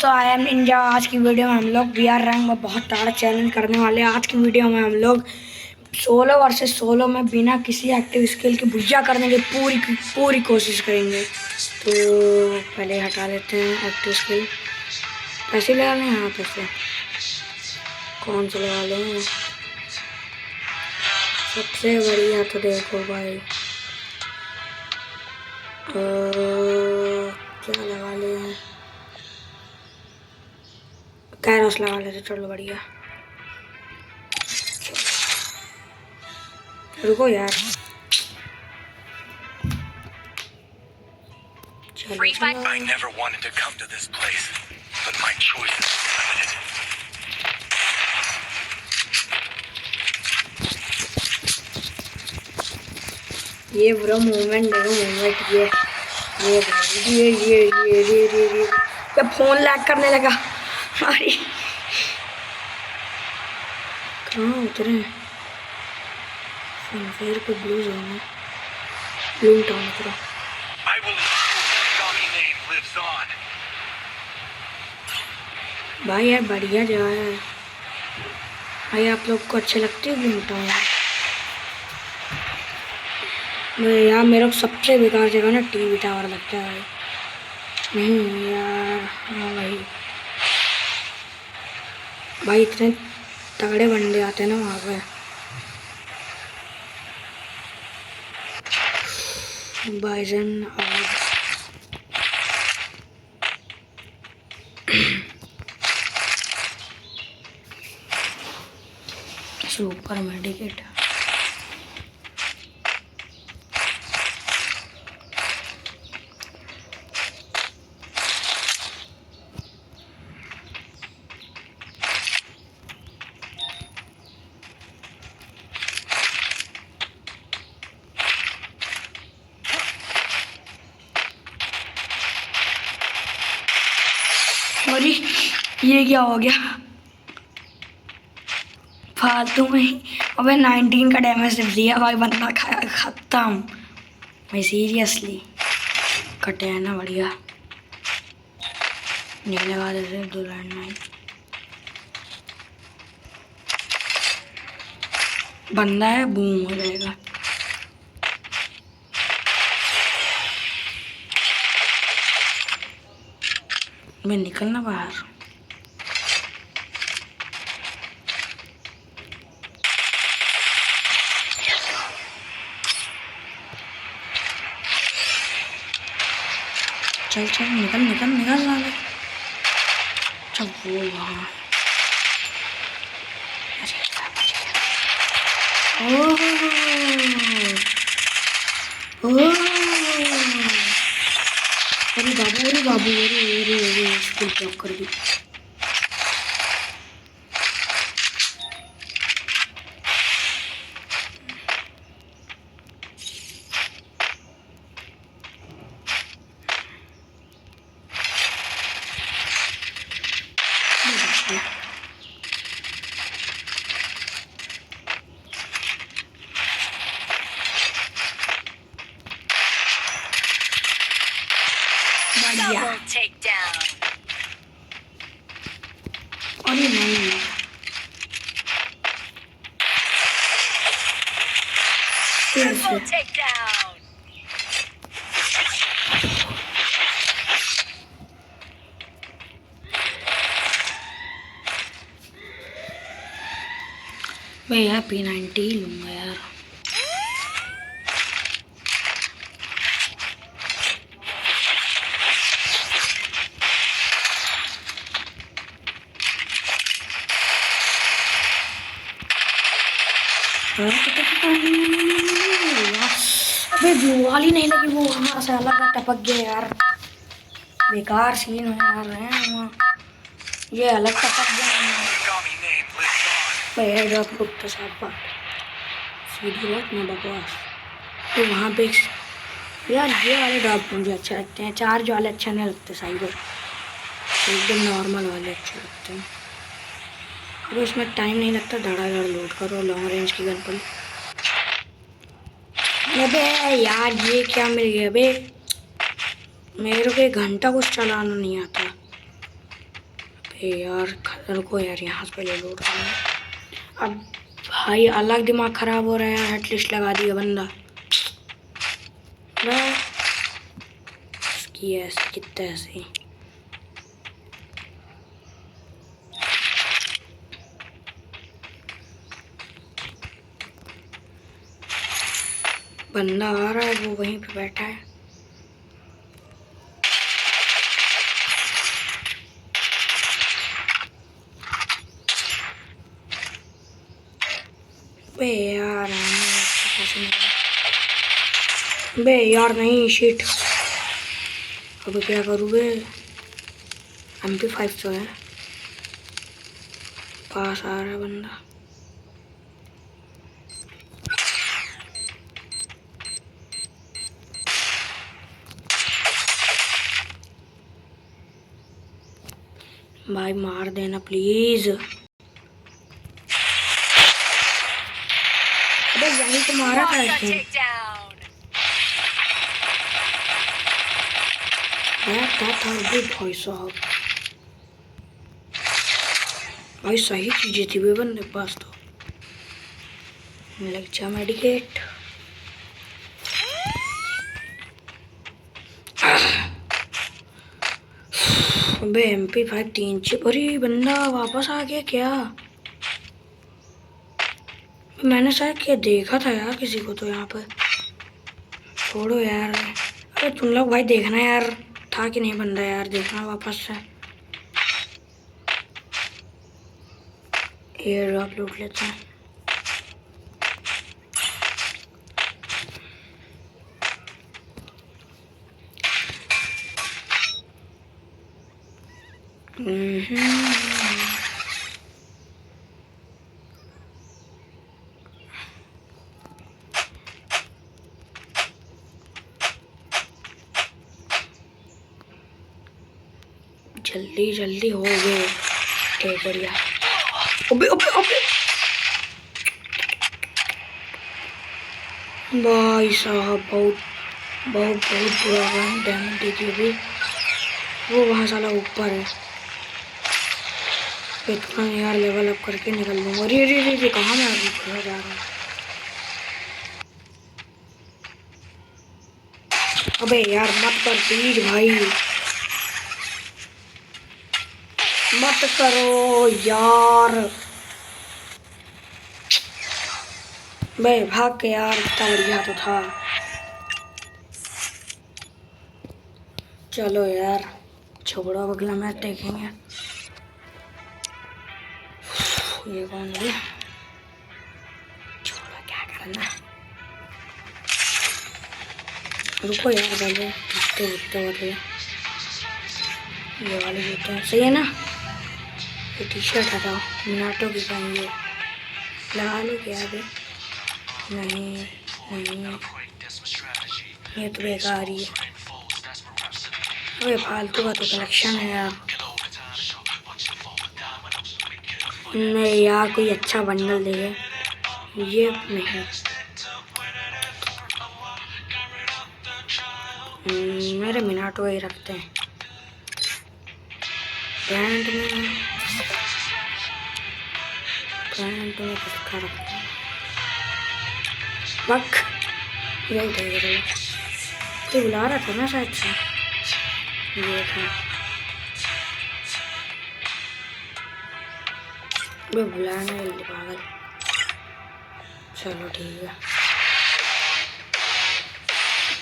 दोस्तों, I am Ninja. आज की वीडियो में हम लोग VR रैंक में बहुत तगड़ा चैलेंज करने वाले हैं। आज की वीडियो में हम लोग 16 वर्सेस 16 में बिना किसी एक्टिव स्किल के भुजिया करने की पूरी कोशिश करेंगे। तो पहले हटा लेते हैं एक्टिव स्किल। पैसे लगा लें, हाँ पैसे कौन से लगा लें? सबसे बढ़िया तो देखो भाई, क्या लगा लें? कैरोस लगा लेते, चलो बढ़िया। रुको यार, I never wanted to come to this place, but my choices were limited. ये बुरा मूवमेंट देखो, मूवमेंट ये फोन लैग करने लगा। अरे कहाँ उतरे? फिर पे ब्लू जोन है, ब्लू टाउन उतरा। I will ensure the Kami name lives on. भाई यार बढ़िया जगह है भाई, आप लोग को अच्छे लगते हैं ब्लू टाउन? यार मेरे को सबसे बेकार जगह ना टीवी टावर लगता है भाई। नहीं यार, हाँ भाई इतने तगड़े बंदे आते हैं ना वहाँ पे। बाइजन और सुपर मेडिकेट। अरे ये क्या हो गया फालतू में ही? अबे 19 का डैमेज दिया भाई, बंदा खाया खत्म भाई। सीरियसली कटे है ना, बढ़िया नहीं लगा देते 2 लैंडमाइन। बंदा है, बूम हो जाएगा। मैं निकलना बाहर। चल चल निकल निकल निकल वाले। चल वो वहाँ। अरे बाबू, अरे बाबू, अरे स्कूल ब्लॉक कर दी। Double takedown. अरे नहीं, Triple takedown. मैं यार P90 लूँगा यार। अबे ब्लू वाली नहीं लगी, वो वहाँ से अलग टपक गया यार। बेकार सीन हो यार है, ये अलग टपक गया। Kami name lives on. पैर ड्रॉप कुत्ते साथ बात सीधी बात ना बकवास। तो वहाँ पे यार ये वाले ड्रॉप मुझे अच्छे लगते हैं, चार्ज वाले अच्छे नहीं लगते साइबर, एकदम नॉर्मल वाले अच्छे लगते हैं। अब इसमें टाइम नहीं लगता, धड़ाधड़ लोड करो लॉन्ग रेंज की गन पर। अबे यार ये क्या मिल गया? अबे मेरे को 1 घंटा कुछ चलाना नहीं आता। यार रुको यार, यहाँ से पहले लूट रहा है। अब भाई अलग दिमाग खराब हो रहा है यार, हेडलिस्ट लगा दिया बंदा। इसकी ऐसे कितना ऐसे बंदा आ रहा है, वो वहीं पे बैठा है। बे यार नहीं, शिट। अब क्या करूँ बे? MP5 तो है, पास आ रहा है बंदा। भाई मार देना प्लीज। अबे यही तो मारा था Monster इसने। takedown. क्या था अबे भाई साहब? भाई सही चीजें थी वे बंदे के पास तो। लग जा मेडिकेट। अबे MP5 3 चिप। अरे बंदा वापस आ गया क्या? मैंने शायद क्या देखा था यार किसी को तो यहाँ पर। छोड़ो यार। अरे तुम लोग भाई देखना यार, था कि नहीं बंदा यार, देखना वापस से। एयर ड्रॉप लूट लेते हैं। जल्दी जल्दी हो गए। ठीक बढ़िया। अबे अबे अबे भाई साहब बहुत बहुत बहुत बुरा डैमेज दे दिया अभी। वो वहाँ साला ऊपर है। इतना यार लेवल अप करके निकल लूँगा। अरे अरे अरे कहाँ मैं अभी खड़ा जा रहा हूँ? अबे यार मत कर प्लीज भाई, मत करो यार। बे भाग के यार, इतना बढ़िया तो था। चलो यार छोड़ो, अगला मैच देखेंगे। ये कौन है? छोड़ो क्या करना। रुको यार पहले जूते जूते बदले। ये वाले जूते हैं सही है ना? ये टी-शर्ट हटाओ, मिनाटो की पहनिए। लगा लो क्या अभी? नहीं नहीं, ये तो बेकार ही है। अबे फालतू का तो कलेक्शन है यार। नहीं यार कोई अच्छा बंडल दे। ये नहीं, मेरे मिनाटो ही रखते हैं। पैंट में किसका रखते हैं? बक यही था। कोई बुला रहा था ना शायद से। ये था वो बुलाने वाली पागल। चलो ठीक है,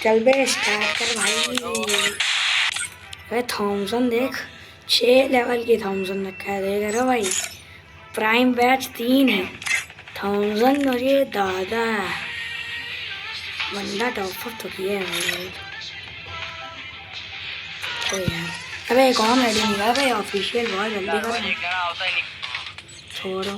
चल बे स्टार्ट कर भाई। अरे थॉमसन देख, 6 लेवल की थॉमसन रखा है, देख रहे हो भाई? प्राइम बैच 3 है थॉमसन। और ये दादा बंदा टॉप तो किया है भाई। तो यार अबे कौन रेडी नहीं हुआ भाई? ऑफिशियल बहुत जल्दी कर। छोड़ो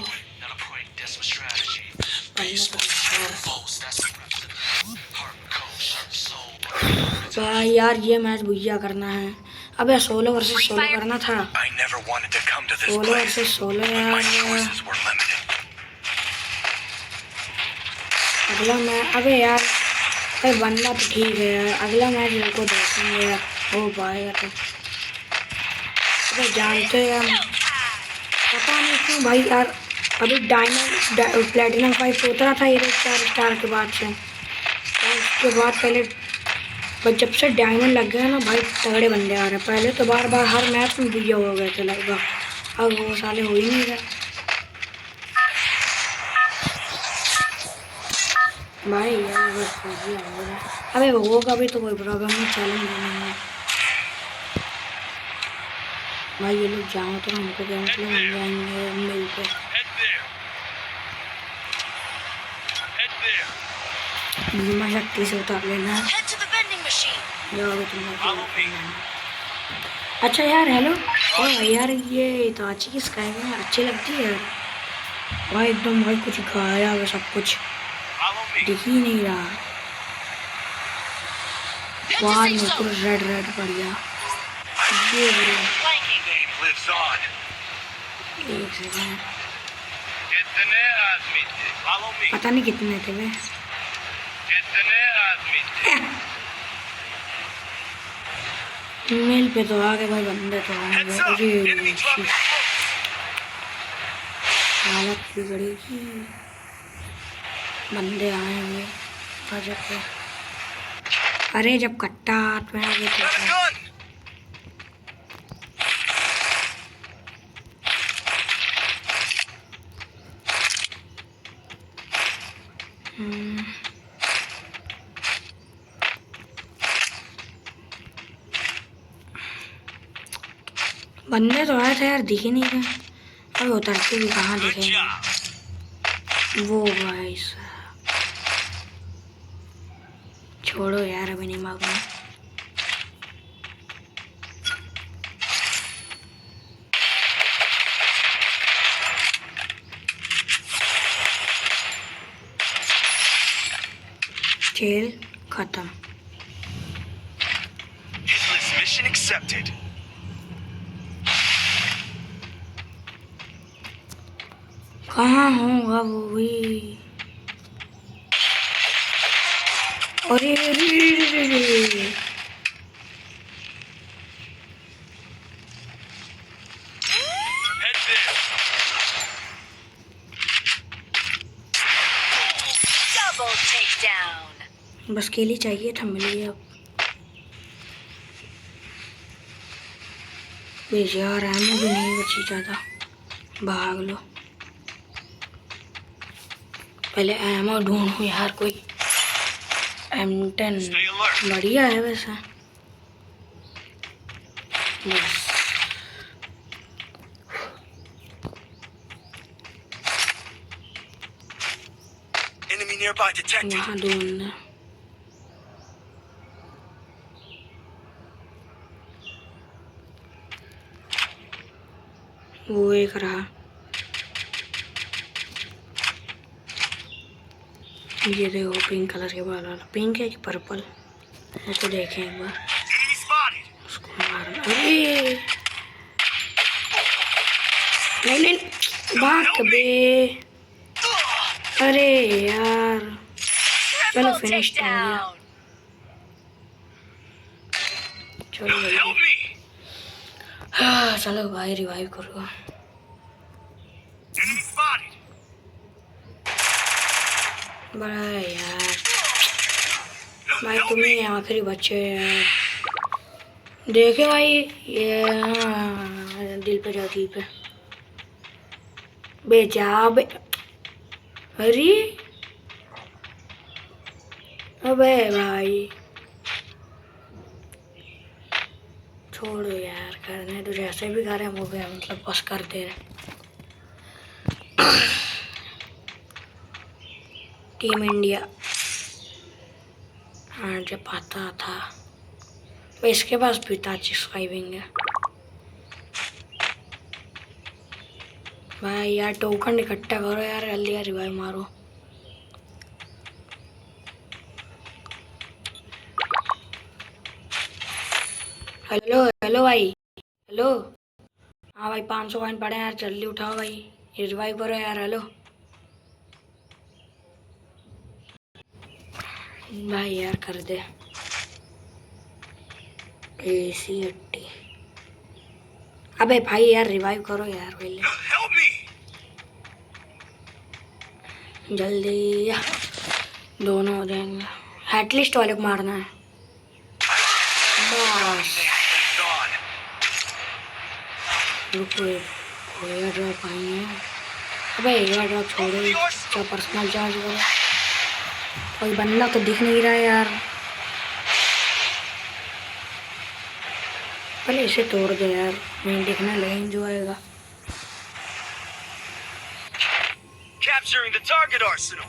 भाई यार, ये मैच भुजिया करना है। अबे 16 वर्सेस 16 करना था। I never wanted to come to this 16 place, versus 16 but my यार। choices were limited. अगला मैच अबे यार, अरे बंदा तो ठीक है यार, अगला मैच मेरे को देखेंगे यार, हो पाएगा तो। अबे जानते हैं हम पता नहीं क्यों भाई यार, अभी डायमंड प्लेटिनम 5 उतरा था ये 4 स्टार के बाद से, और उसके बाद पहले बस जब से डायमंड लग गया ना भाई, तगड़े बंदे आ रहे हैं। पहले तो बार बार हर मैच में बुझे हो गए थे लगभग, अब वो साले हो ही नहीं रहे भाई यार। बस बुझिया हो रहा है। अबे होगा भी तो कोई प्रॉब्लम नहीं, चैलेंज नहीं है भाई। ये लोग जाओ तो हमको क्या मतलब, हम जाएंगे हम मिल के। Head there. Head there. बीमा शक्ति से उतार लेना है, Head to the vending machine. जाओगे तुम लोग। Follow me. अच्छा यार हेलो, ओ यार ये इताची की स्काई में अच्छी लगती है यार भाई, एकदम भाई कुछ गाया हुआ सब कुछ Follow me. दिख ही नहीं रहा। Head to वाह safe मेरे को zone. रेड रेड पड़ गया ये बड़े। Flanking game lives on. एक सेकंड, कितने आदमी थे? Follow me. पता नहीं कितने थे वे। कितने आदमी थे? मेल पे तो आ गए भाई, बंदे तो आ Heads गए। up. अरे Enemy dropping shit, smoke. हालत बिगड़ेगी, बंदे आएंगे प्रोजेक्ट पे। अरे जब कट्टा हाथ में आ गए तो Got a क्या? gun. हम्म, बंदे तो आए थे यार, दिख ही नहीं रहे। अब उतरते भी कहाँ Good दिखेंगे job. वो भाई साहब। छोड़ो यार, अभी नहीं मांगूंगा। खेल खत्म। Hitless mission accepted. कहाँ होगा वो भी? अरे रे रे रे रे रे। Head there. Double takedown. बस के लिए चाहिए था, मिल गया। बेच यार, एमो भी नहीं बची ज़्यादा, भाग लो। पहले एमो ढूंढूं यार कोई। M10 Stay alert. बढ़िया है वैसे। बस Enemy nearby detected. यहाँ दो बंदे। वो एक रहा, ये देखो पिंक कलर के बाल वाला। पिंक है कि पर्पल, उसको देखें एक बार। Enemy spotted. उसको मार। अरे नहीं नहीं, भाग बे। अरे यार चलो Triple फिनिश तो हो गया। takedown. चलो भाई, Help me. हाँ चलो भाई रिवाइव करो। Enemy spotted. बड़ा यार भाई, तुम ही आखिरी बच्चे यार। देखे भाई ये, हाँ, दिल पे जाती पे बेचा बे। अरे अबे भाई छोड़ो यार, करने तो जैसे भी कर रहे हैं वो भी मतलब बस कर दे रहे। टीम इंडिया, हाँ मुझे पता था। इसके पास भी था स्काइविंग है भाई। यार टोकन इकट्ठा करो यार, जल्दी यार रिवाइव मारो। हेलो हेलो भाई, हेलो। हाँ भाई 500 कॉइन पड़े हैं यार, जल्दी उठाओ भाई, ये रिवाइव करो यार। हेलो भाई यार कर दे। AC 80 अबे भाई यार रिवाइव करो यार पहले Help me! जल्दी। दोनों हो जाएंगे, एटलीस्ट वाले को मारना है बस। It's gone. रुको एयर ड्रॉप आएंगे। अबे एयर ड्रॉप छोड़ो, क्या पर्सनल चार्ज करो। कोई बंदा तो दिख नहीं रहा है यार, पहले इसे तोड़ दो यार, नहीं दिखने लगेंगे जो आएगा। Capturing the target arsenal.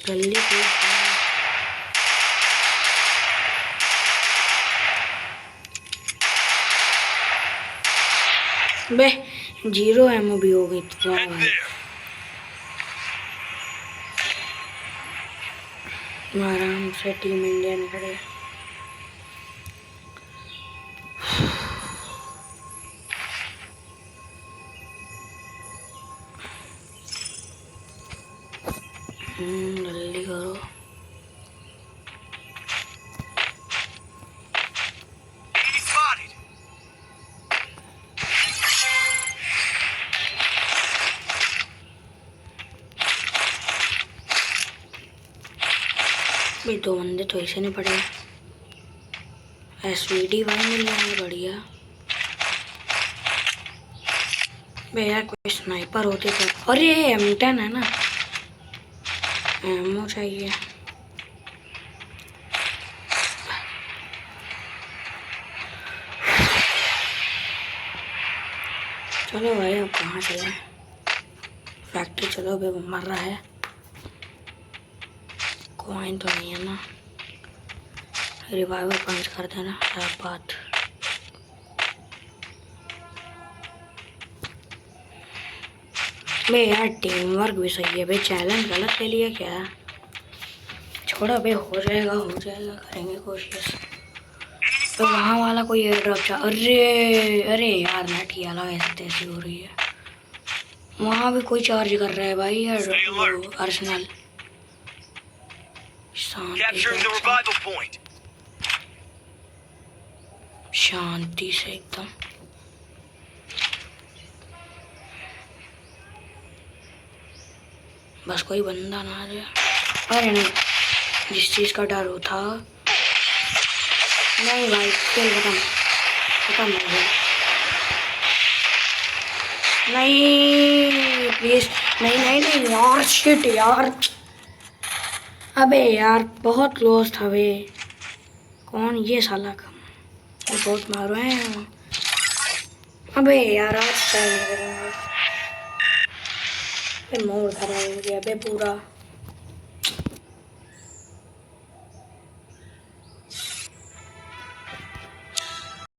जल्दी कूद। बे 0 एमओ भी हो गई तो Head there. आराम से टीम इंडिया निकले। जल्दी करो। Enemy spotted. भाई 2 बंदे तो ऐसे नहीं पड़े। एसवीडी भाई मिल रहा है बढ़िया। बे यार कोई स्नाइपर होते तो। अरे M10 है ना, एमो चाहिए। चलो भाई अब कहाँ चले, फैक्ट्री चलो। बे मर रहा है, कॉइन तो नहीं है ना, रिवाइवल पंच कर देना सब बात। बे यार टीम वर्क भी सही है। बे चैलेंज गलत ले लिया क्या? छोड़ा बे, हो जाएगा करेंगे कोशिश। तो वहाँ वाला कोई एयर ड्रॉप था। अरे यार नेट की हालत ऐसी तैसी हो रही है। वहाँ भी कोई चार्ज कर रहा है भाई यार, Arsenal. Capturing the revival point. शांति से एकदम। बस कोई बंदा ना आ जाए। अरे नहीं, जिस चीज का डर था। नहीं भाई खेल खत्म हो गया। नहीं प्लीज, नहीं यार, शिट यार। अबे यार बहुत क्लोज था बे। कौन ये साला का बहुत मारो है। अबे यार आज मूड खराब हो गया बे पूरा।